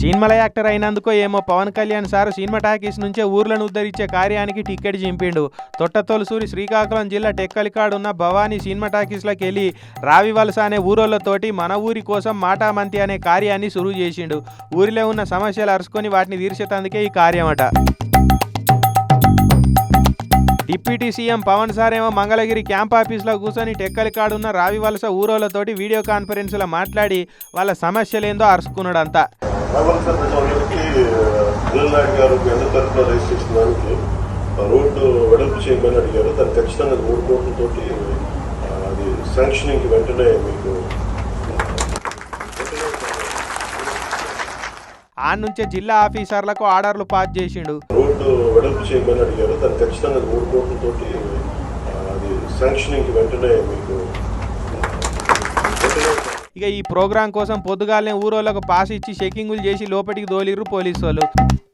సినిమాల యాక్టర్ అయినందుకో ఏమో Pawan Kalyan sir cinema talkies నుంచే ఊర్లను ఉద్ధరించే కార్యానికి టికెట్ చింపిండు. తొట్టతొలసూరి శ్రీకాకుళం జిల్లా టెక్కలికాడు ఉన్న భవానీ సినిమా టాకీస్లోకి వెళ్ళి రావివలస అనే ఊరోళ్లతోటి మన ఊరి కోసం మాటామంతి అనే కార్యాన్ని సురువు చేసిండు. ఊరిలో ఉన్న సమస్యలు అరుచుకొని వాటిని తీర్చేందుకే ఈ కార్యమట. డిప్యూటీ సీఎం పవన్ సార్ ఏమో మంగళగిరి క్యాంప్ ఆఫీస్లో కూర్చొని టెక్కలికాడున్న రావివలస ఊరోళ్లతోటి వీడియో కాన్ఫరెన్స్లో మాట్లాడి వాళ్ళ సమస్యలేందో అరుచుకున్నాడంతా. రోడ్డు వెడల్పు చేయమని అడిగారు. దాన్ని ఖచ్చితంగా 3 కోట్లతోటి అది శాంక్షనింగ్ వెంటనే మీకు ఆ నుంచే జిల్లా ఆఫీసర్లకు ఆర్డర్లు పాస్ చేసిండు. రోడ్డు వెడల్పు చేయమని అడిగారు. దాన్ని ఖచ్చితంగా 3 కోట్లతోటి అది శాంక్షనింగ్ వెంటనే మీకు. ఇక ఈ ప్రోగ్రాం కోసం పొద్దుగాలనే ఊరోళ్ళకు పాస్ ఇచ్చి చెకింగులు చేసి లోపలికి దోలిర్రు పోలీసు వాళ్ళు.